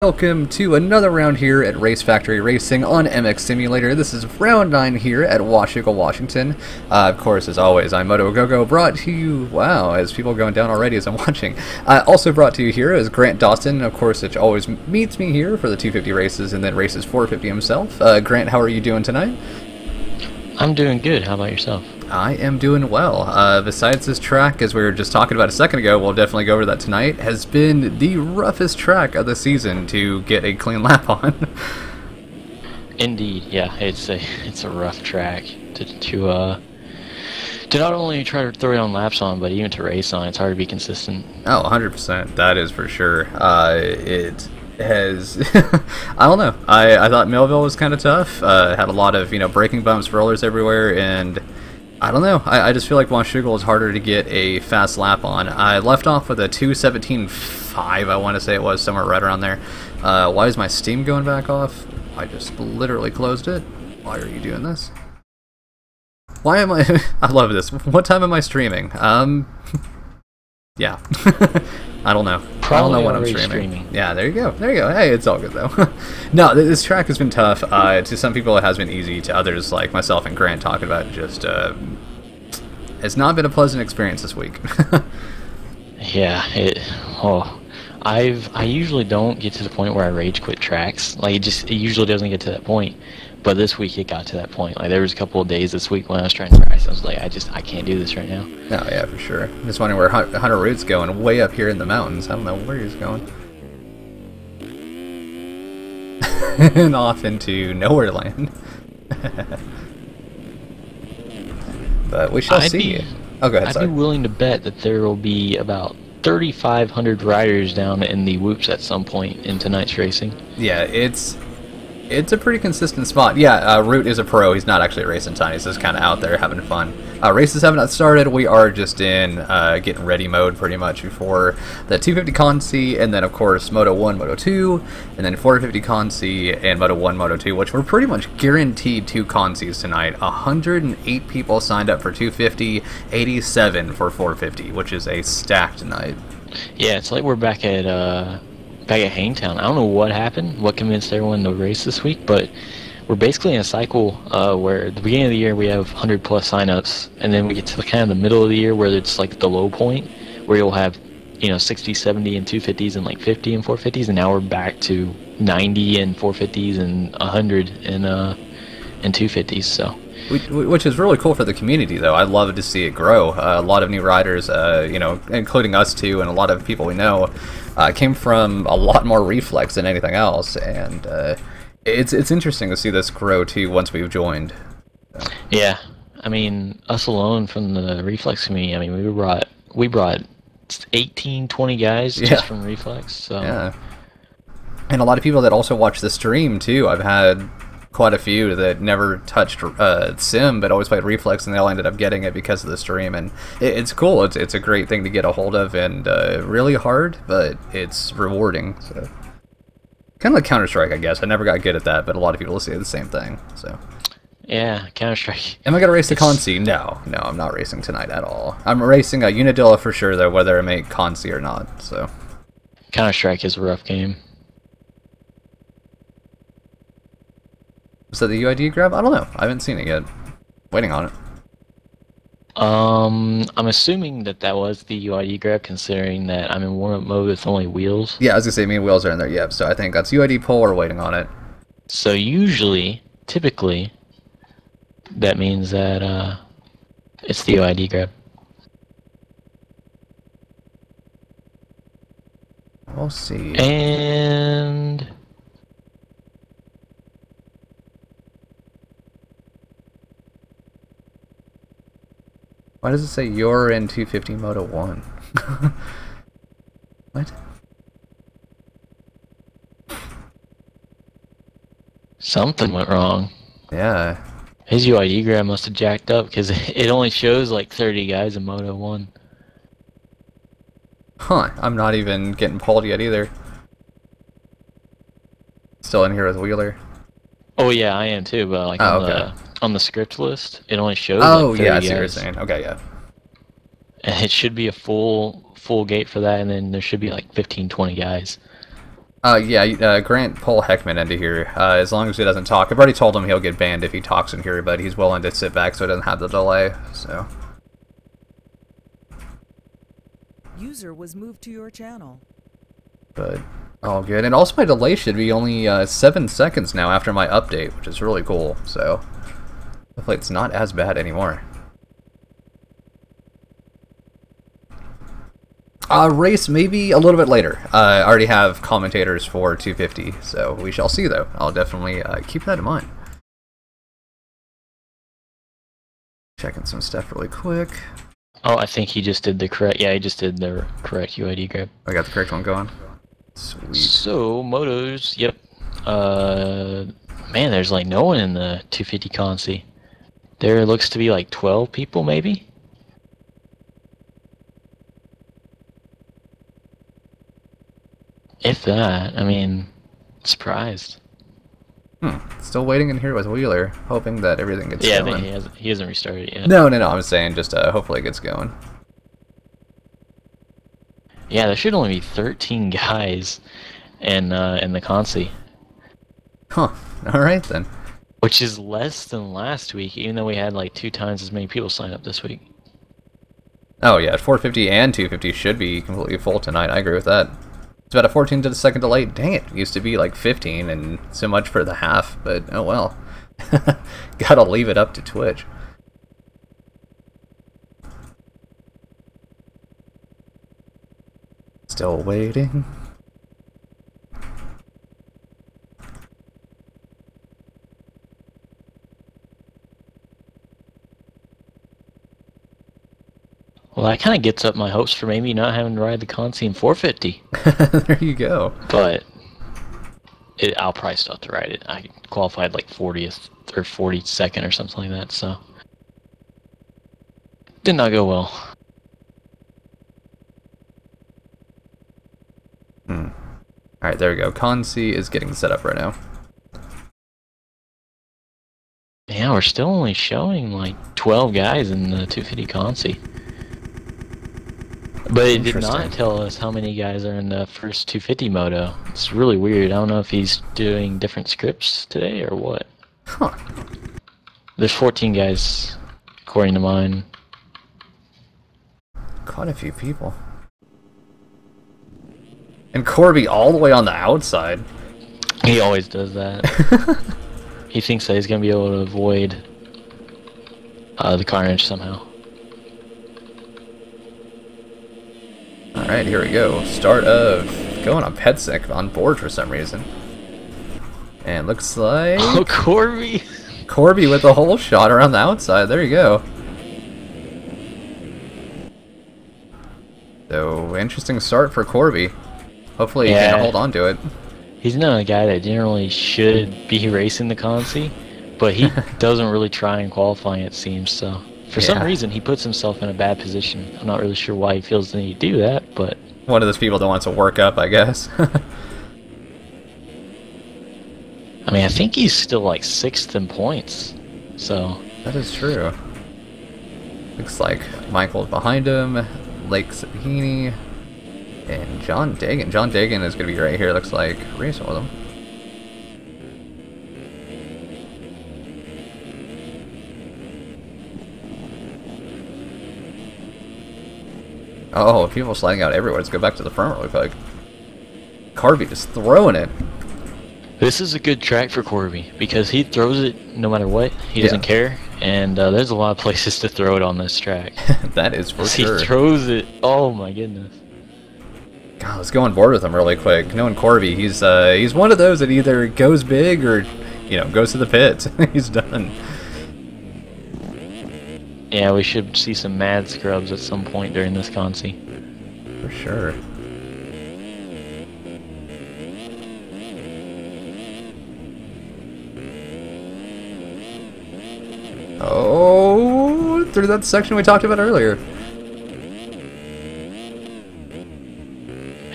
Welcome to another round here at Race Factory Racing on MX Simulator. This is round 9 here at Washougal, Washington. Of course, as always, I'm Motoagogo, brought to you, wow, as people are going down already as I'm watching. Also brought to you here is Grant Dawson, of course, which always meets me here for the 250 races and then races 450 himself. Grant, how are you doing tonight? I'm doing good. How about yourself? I am doing well. Besides this track, as we were just talking about a second ago, we'll definitely go over that tonight, has been the roughest track of the season to get a clean lap on. Indeed, yeah, it's a rough track to not only try to throw down laps on, but even to race on. It's hard to be consistent. Oh, 100%. That is for sure. It has I don't know. I thought Millville was kind of tough. Had a lot of braking bumps, rollers everywhere, and I don't know. I just feel like Washougal is harder to get a fast lap on. I left off with a 2:17.5, I want to say it was, somewhere right around there. Why is my Steam going back off? I just literally closed it. Why are you doing this? Why am I... I love this. What time am I streaming? Yeah. I don't know. Probably I don't know when I'm streaming. Yeah, there you go. There you go. Hey, it's all good, though. No, this track has been tough. To some people, it has been easy. To others, like myself and Grant talking about, just it's not been a pleasant experience this week. Yeah, I usually don't get to the point where I rage quit tracks. Like it usually doesn't get to that point. But this week it got to that point. Like there was a couple of days this week when I was trying to race, I was like, I can't do this right now. Oh yeah, for sure. I'm just wondering where Hunter Root's going, way up here in the mountains. I don't know where he's going. And off into nowhere land. But we shall see. Oh, go ahead. I'd be willing to bet that there will be about 3,500 riders down in the whoops at some point in tonight's racing. Yeah, it's a pretty consistent spot. Yeah, Root is a pro. He's not actually racing ton. He's just kind of out there having fun. Races have not started. We are just in getting ready mode pretty much before the 250 Consi, and then of course Moto 1, Moto 2, and then 450 Consi and Moto 1, Moto 2, which we're pretty much guaranteed 2 Consis tonight. 108 people signed up for 250, 87 for 450, which is a stacked night. Yeah, it's like we're back at Hangtown. I don't know what happened, what convinced everyone to race this week, but we're basically in a cycle where at the beginning of the year we have 100 plus signups, and then we get to the kind of the middle of the year where it's like the low point, where you'll have 60, 70 and 250s and like 50 and 450s, and now we're back to 90 and 450s and 100 and 250s. So. Which is really cool for the community, though. I love to see it grow. A lot of new riders, including us too, and a lot of people we know, came from a lot more reflex than anything else, and it's interesting to see this grow too once we've joined. Yeah, I mean, us alone from the reflex community. I mean, we brought 18, 20 guys just from reflex. So yeah, and a lot of people that also watch the stream too. I've had quite a few that never touched sim but always played reflex, and they all ended up getting it because of the stream, and it's cool. It's a great thing to get a hold of, and really hard, but it's rewarding. So kind of like Counter-Strike, I guess. I never got good at that, but a lot of people say the same thing. So yeah, Counter-Strike. Am I gonna race the Consi? No, I'm not racing tonight at all. I'm racing a Unadilla for sure, though, whether I make Consi or not. So Counter-Strike is a rough game. Was that the UID grab? I don't know. I haven't seen it yet. Waiting on it. I'm assuming that was the UID grab, considering that I'm in warm-up mode with only wheels. Yeah, I was gonna say, me and wheels are in there, yep. So I think that's UID pull or waiting on it. So typically, that means that it's the UID grab. We'll see. And why does it say you're in 250 Moto 1? What? Something went wrong. Yeah. His UID grab must have jacked up, because it only shows like 30 guys in Moto 1. Huh, I'm not even getting pulled yet either. Still in here with Wheeler. Oh yeah, I am too, but like on the script list, it only shows like 30 yeah, I see what you're saying. Okay, yeah. And it should be a full gate for that, and then there should be like 15, 20 guys. Yeah, Grant pull Heckman into here, as long as he doesn't talk. I've already told him he'll get banned if he talks in here, but he's willing to sit back so he doesn't have the delay, so. User was moved to your channel. But, all good. And also my delay should be only 7 seconds now after my update, which is really cool, so. Hopefully it's not as bad anymore. Race maybe a little bit later. I already have commentators for 250, so we shall see though. I'll definitely keep that in mind. Checking some stuff really quick. Oh, I think he just did the correct. Yeah, he just did the correct UID grab. I got the correct one going. Sweet. So motos, yep. Man, there's like no one in the 250 Consi. There looks to be like 12 people, maybe. If that, I mean, surprised. Still waiting in here with Wheeler, hoping that everything gets going. Yeah, he hasn't restarted yet. No, I'm saying just hopefully it gets going. Yeah, there should only be 13 guys in the Consi. Huh. All right then. Which is less than last week, even though we had like 2 times as many people sign up this week. Oh yeah, 450 and 250 should be completely full tonight. I agree with that. It's about a 14 to the second delay. Dang it. It used to be like 15 and so much for the half, but oh well. Gotta leave it up to Twitch. Still waiting. Well, that kind of gets up my hopes for maybe not having to ride the Consi in 450. There you go. But I'll probably still have to ride it. I qualified like 40th or 42nd or something like that, so did not go well. Alright, there we go. Consi is getting set up right now. Yeah, we're still only showing like 12 guys in the 250 Consi. But it did not tell us how many guys are in the first 250 moto. It's really weird. I don't know if he's doing different scripts today or what. Huh. There's 14 guys, according to mine. Quite a few people. And Corby all the way on the outside. He always does that. He thinks that he's going to be able to avoid the carnage somehow. Alright, here we go. Start of going on PetSec on board for some reason. And looks like... Oh, Corby! Corby with the whole shot around the outside. There you go. So, interesting start for Corby. Hopefully he can hold on to it. He's not a guy that generally should be racing the Consi, but he doesn't really try in qualifying, it seems, so... For some reason, he puts himself in a bad position. I'm not really sure why he feels the need to do that, but... One of those people that wants to work up, I guess. I mean, I think he's still like 6th in points, so... That is true. Looks like Michael's behind him, Lake Sabini, and John Dagan. John Dagan is going to be right here, looks like, racing with him. Oh, people sliding out everywhere. Let's go back to the front really quick. Corby just throwing it. This is a good track for Corby, because he throws it no matter what. He doesn't care, and there's a lot of places to throw it on this track. That is for sure. He throws it. Oh my goodness. God, let's go on board with him really quick. Knowing Corby, he's one of those that either goes big or, goes to the pit. He's done. Yeah, we should see some mad scrubs at some point during this Consi. For sure. Oh, through that section we talked about earlier.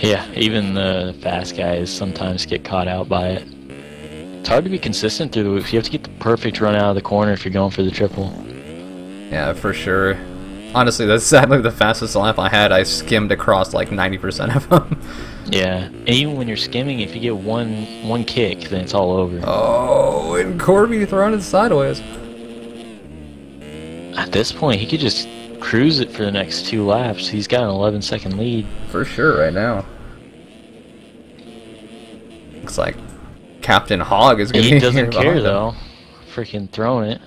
Yeah, even the fast guys sometimes get caught out by it. It's hard to be consistent through the week. You have to get the perfect run out of the corner if you're going for the triple. Yeah, for sure. Honestly, that's sadly the fastest lap I had. I skimmed across like 90% of them. Yeah, and even when you're skimming, if you get one kick, then it's all over. Oh, and Corby throwing it sideways. At this point, he could just cruise it for the next 2 laps. He's got an 11-second lead. For sure right now. Looks like Captain Hog is going to be He doesn't care, him. though. Freaking throwing it.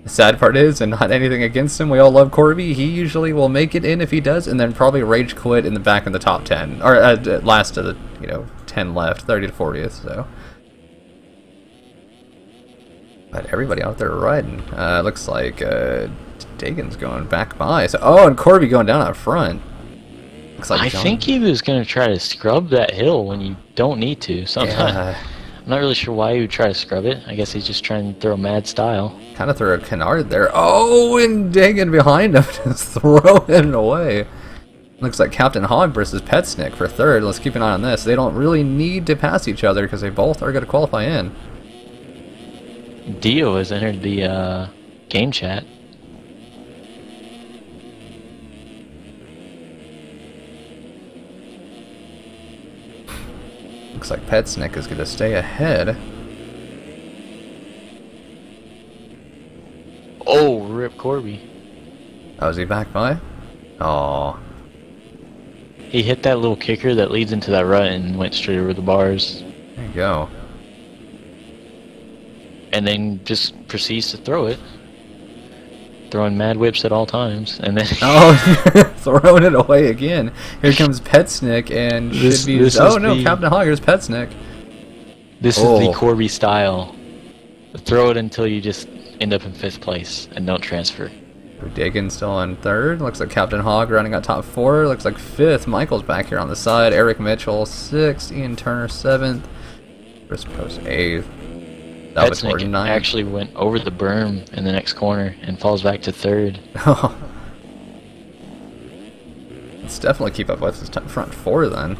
The sad part is, and not anything against him, we all love Corby. He usually will make it in if he does, and then probably rage quit in the back in the top 10. Or last of the, 10 left, 30 to 40th, so. But everybody out there riding. Looks like Dagan's going back by. So, oh, and Corby going down out front. Looks like I think he was going to try to scrub that hill when you don't need to sometimes. Yeah. I'm not really sure why he would try to scrub it. I guess he's just trying to throw mad style. Kind of throw a canard there. Oh, and Dagan behind him just throwing it away. Looks like Captain Hog versus Petsnick for third. Let's keep an eye on this. They don't really need to pass each other because they both are going to qualify in. Dio has entered the game chat. Looks like Petsnick is going to stay ahead. Oh, rip Corby. Oh, is he back by? Oh, He hit that little kicker that leads into that rut and went straight over the bars. there you go. And then just proceeds to throw it. Throwing mad whips at all times. And then Oh, throwing it away again. Here comes Petsnick and should be... Oh, no, Captain Hog, here's Petsnick. This is the Corby style. Throw it until you just end up in 5th place and don't transfer. Dagan still on third. Looks like Captain Hog running at top 4. Looks like 5th. Michael's back here on the side. Eric Mitchell 6th. Ian Turner 7th. Chris Post 8th. That was Petsnick 9th. actually went over the berm in the next corner and falls back to 3rd. Let's definitely keep up with his front 4 then.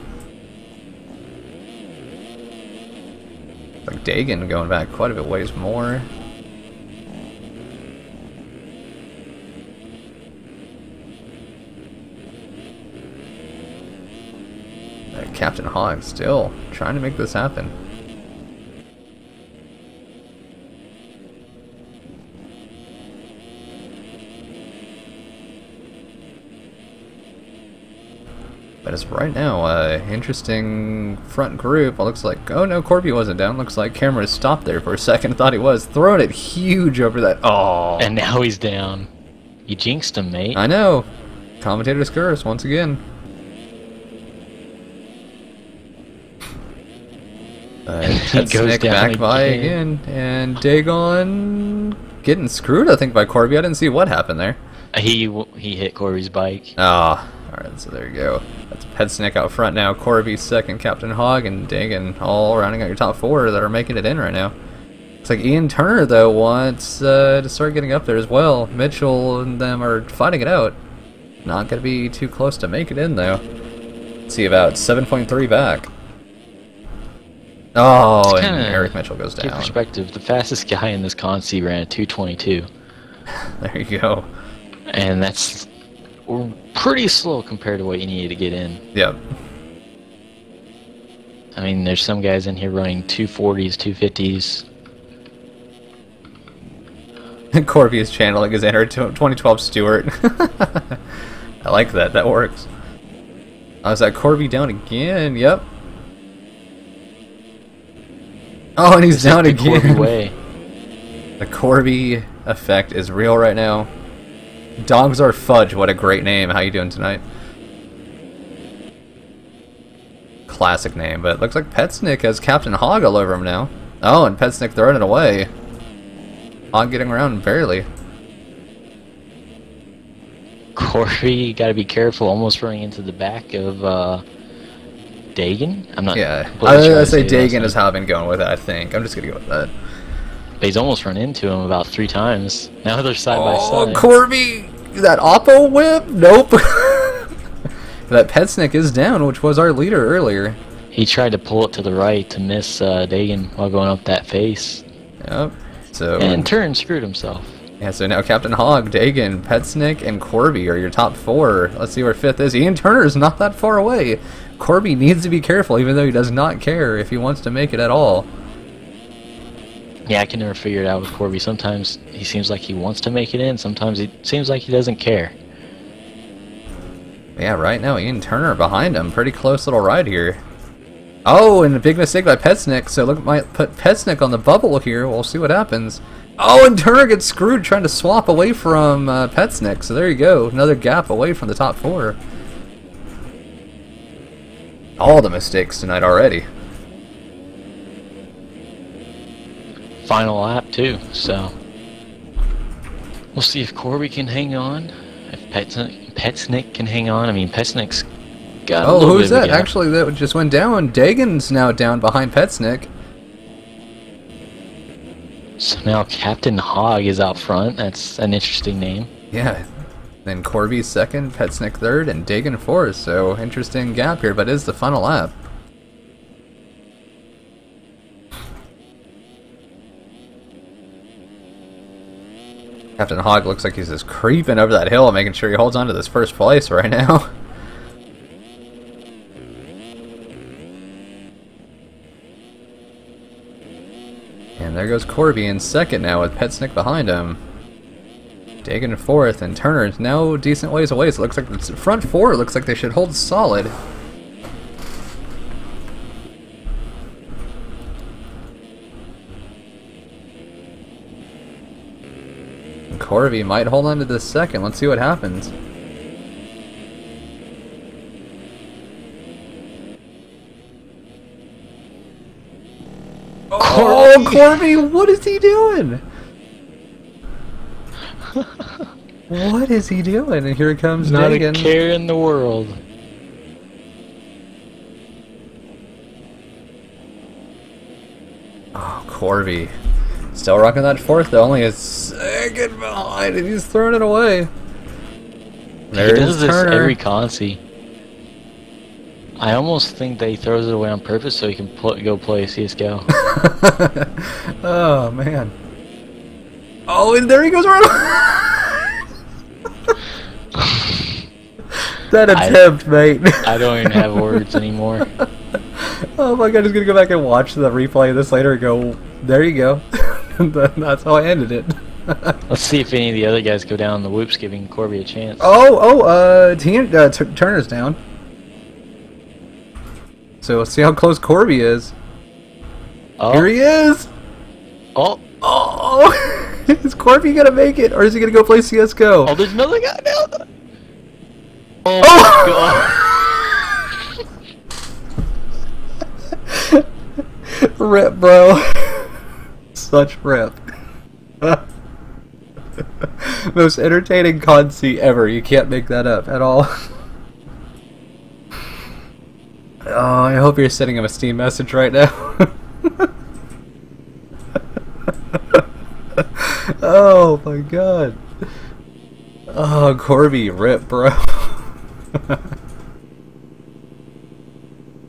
Like Dagan going back quite a bit ways more. Captain Hog still trying to make this happen. But as right now, interesting front group. It looks like, oh no, Corby wasn't down. Looks like camera stopped there for a second. I thought he was. Throwing it huge over that. Oh. And now he's down. You jinxed him, mate. I know. Commentator's curse once again. He goes down back by again. And Dagon getting screwed, I think, by Corby. I didn't see what happened there. He hit Corby's bike. Ah. Alright, so there you go. That's Petsnick out front now. Corby second, Captain Hog, and Dagan all rounding out your top 4 that are making it in right now. Looks like Ian Turner, though, wants to start getting up there as well. Mitchell and them are fighting it out. Not going to be too close to make it in, though. Let's see, about 7.3 back. Oh, and Eric Mitchell goes down. Give perspective, the fastest guy in this Consi ran a 2:22. There you go. And that's pretty slow compared to what you needed to get in. Yep. I mean, there's some guys in here running 240s, 250s. Corby is channeling his inner 2012 Stewart. I like that. That works. Oh, is that Corby down again? Yep. Oh, and he's down again. Corby way. The Corby effect is real right now. Dogs are fudge. What a great name. How you doing tonight? Classic name, but it looks like Petsnick has Captain Hog all over him now. Oh, and Petsnick throwing it away. Hog getting around barely. Corby, got to be careful. Almost running into the back of Dagan. I'm not. Yeah, I say Dagan is how I've been going with it. I think I'm just gonna go with that. But he's almost run into him about 3 times. Now they're side by side. Oh, Corby! That Oppo whip? Nope. That Petsnick is down, which was our leader earlier. He tried to pull it to the right to miss Dagan while going up that face. Yep. So and in turn screwed himself. Yeah, so now Captain Hog, Dagan, Petsnick, and Corby are your top 4. Let's see where 5th is. Ian Turner's not that far away. Corby needs to be careful, even though he does not care if he wants to make it at all. Yeah, I can never figure it out with Corby. Sometimes he seems like he wants to make it in. Sometimes it seems like he doesn't care. Yeah, right now Ian Turner behind him. Pretty close little ride here. Oh, and a big mistake by Petsnick. So look, might put Petsnick on the bubble here. We'll see what happens. Oh, and Turner gets screwed trying to swap away from Petsnick. So there you go. Another gap away from the top 4. All the mistakes tonight already. Final lap too, so we'll see if Corby can hang on. If Petsnick can hang on. I mean, Petsnick's got a little who's bit of a that? gap. Actually, that just went down. Dagan's now down behind Petsnick. So now Captain Hog is out front. That's an interesting name. Yeah. Then Corby 2nd, Petsnick 3rd, and Dagan 4th. So interesting gap here, but it is the final lap. Captain Hog looks like he's just creeping over that hill, making sure he holds on to this first place right now. And there goes Corby in 2nd now with Petsnick behind him. Dagan 4th, and Turner's now decent ways away, so it looks like the front 4 looks like they should hold solid. And Corby might hold on to this 2nd. Let's see what happens. Oh, Corby, what is he doing? What is he doing? And here comes Not Dagan. a care in the world. Oh, Corby. Still rocking that 4th, though. Only a 2nd behind, and he's throwing it away. There He does this Turner. every Consi. I almost think that he throws it away on purpose so he can go play CSGO. Oh, man. Oh, and there he goes right That attempt, mate. I don't even have words anymore. Oh my god, he's gonna go back and watch the replay of this later and go, there you go. That's how I ended it. Let's see if any of the other guys go down the whoops, giving Corby a chance. Turner's down. So let's see how close Corby is. Oh. Here he is! Oh, Oh! Is Corby gonna make it, or is he gonna go play CSGO? oh, there's another guy now. Oh, Oh! Rip, bro. Such rip. Most entertaining Consi ever. You can't make that up at all. Oh, I hope you're sending him a Steam message right now. Oh my god. Oh, Corby, rip, bro.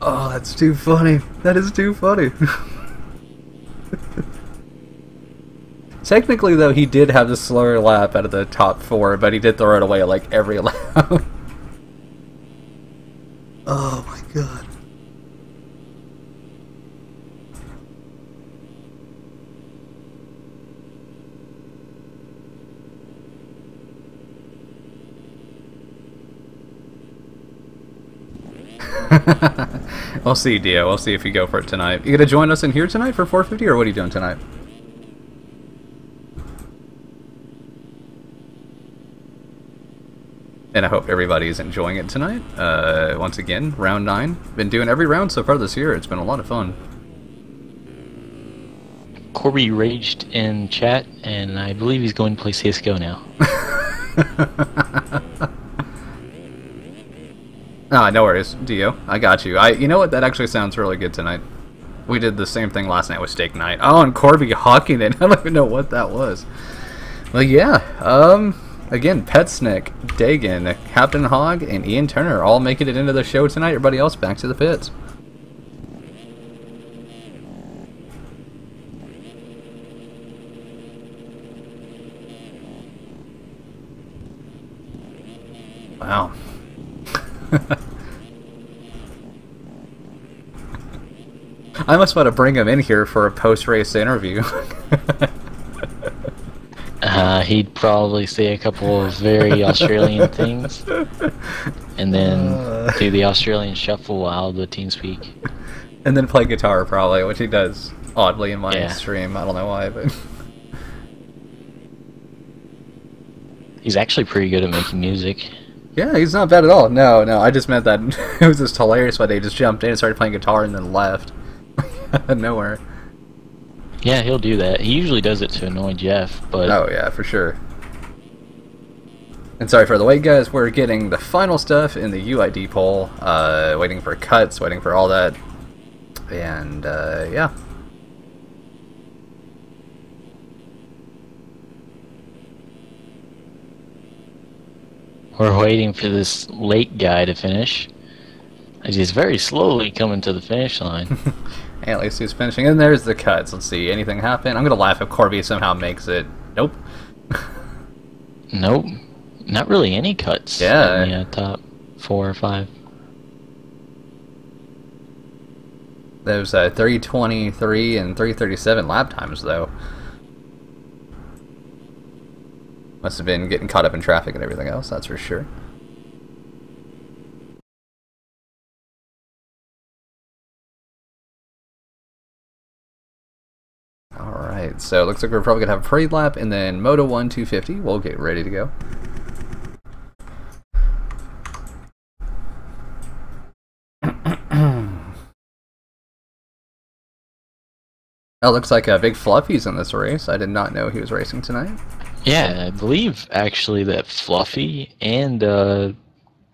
Oh, that's too funny. That is too funny. Technically, though, he did have the slower lap out of the top 4, but he did throw it away like every lap. Oh my god. We'll see, Dio. We'll see if you go for it tonight. You gonna join us in here tonight for 450, or what are you doing tonight? And I hope everybody's enjoying it tonight. Once again, round 9. Been doing every round so far this year. It's been a lot of fun. Corby raged in chat, and I believe he's going to play CSGO now. Ah, no worries, Dio. I got you. You know what? That actually sounds really good tonight. We did the same thing last night with Steak Night. Oh, and Corby hawking it. I don't even know what that was. Well, yeah. Again, Petsnick, Dagan, Captain Hog, and Ian Turner all making it into the show tonight. Everybody else back to the pits. Wow. I must want to bring him in here for a post-race interview. He'd probably say a couple of very Australian things, and then do the Australian shuffle while the team speak. And then play guitar, probably, which he does oddly in my Yeah. stream. I don't know why, but... He's actually pretty good at making music. Yeah, he's not bad at all. No, I just meant that it was just hilarious why they just jumped in and started playing guitar and then left. Out of nowhere. Yeah, he'll do that. He usually does it to annoy Jeff, but... Oh, yeah, for sure. And sorry for the wait, guys. We're getting the final stuff in the UID poll. Waiting for cuts, waiting for all that. And, yeah. We're waiting for this late guy to finish. As he's very slowly coming to the finish line. And at least he's finishing. And there's the cuts. Let's see. Anything happen? I'm going to laugh if Corby somehow makes it. Nope. Nope. Not really any cuts. Yeah. In the top 4 or 5. There's 3:23 and 3:37 lap times, though. Must have been getting caught up in traffic and everything else, that's for sure. Alright, so it looks like we're probably going to have a parade lap, and then Moto 1 250. We'll get ready to go. Oh, looks like Big Fluffy's in this race. I did not know he was racing tonight. Yeah, I believe actually that Fluffy and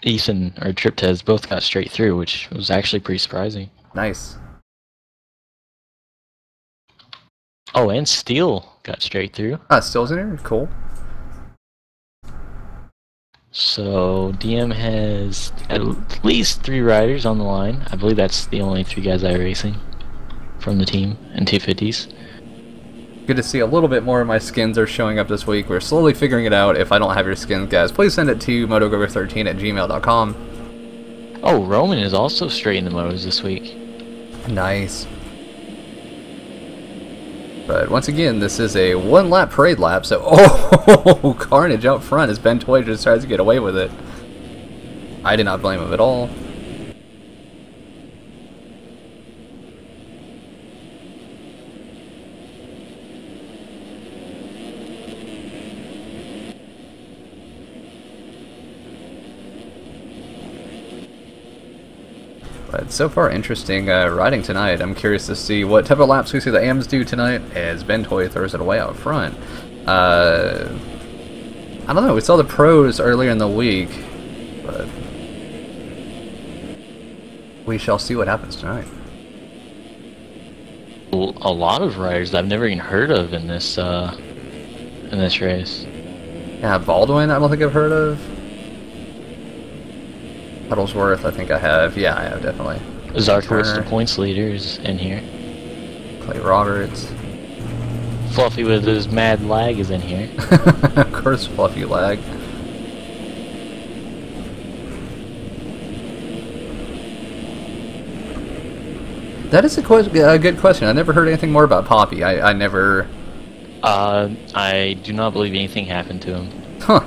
Ethan or Triptez both got straight through, which was actually pretty surprising. Nice. Oh, and Steel got straight through. Ah, Still's in here? Cool. So DM has at least 3 riders on the line. I believe that's the only 3 guys I are racing from the team in 250s. Good to see a little bit more of my skins are showing up this week. We're slowly figuring it out. If I don't have your skins, guys, please send it to motoagogo13@gmail.com. Oh, Roman is also straight in the motos this week. Nice. But once again, this is a 1-lap parade lap, so oh, carnage out front as Ben Toy just tries to get away with it. I did not blame him at all. But so far, interesting riding tonight. I'm curious to see what type of laps we see the AMs do tonight as Ben Toy throws it away out front. I don't know. We saw the pros earlier in the week, but we shall see what happens tonight. A lot of riders I've never even heard of in this race. Yeah, Baldwin, I don't think I've heard of. Puddlesworth, I think I have. Yeah, I have, definitely. Zarkowitz, the points leader, is in here. Clay Roberts. Fluffy with his mad lag is in here. Of course, Fluffy lag. That is a good question. I never heard anything more about Poppy. I never... I do not believe anything happened to him. Huh.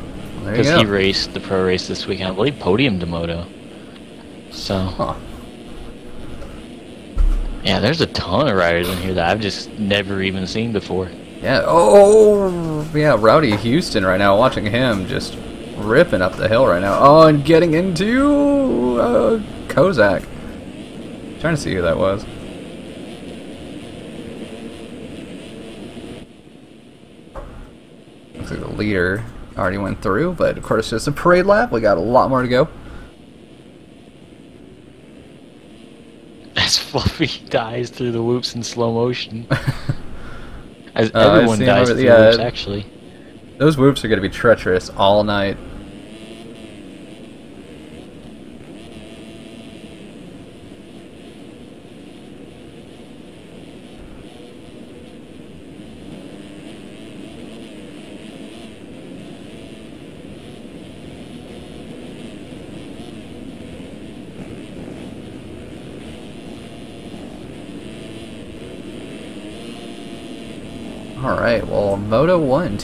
There you Because go. he raced the pro race this weekend. I believe podium to moto. So... Huh. Yeah, there's a ton of riders in here that I've just never even seen before. Yeah. Oh, yeah. Rowdy Houston right now. Watching him just ripping up the hill right now. Oh, and getting into Kozak. Trying to see who that was. Looks like the leader already went through, but of course, just a parade lap. We got a lot more to go. As Fluffy dies through the whoops in slow motion. As I everyone see him dies over through the- the whoops, actually. Those whoops are going to be treacherous all night. All right. Well, Moto won.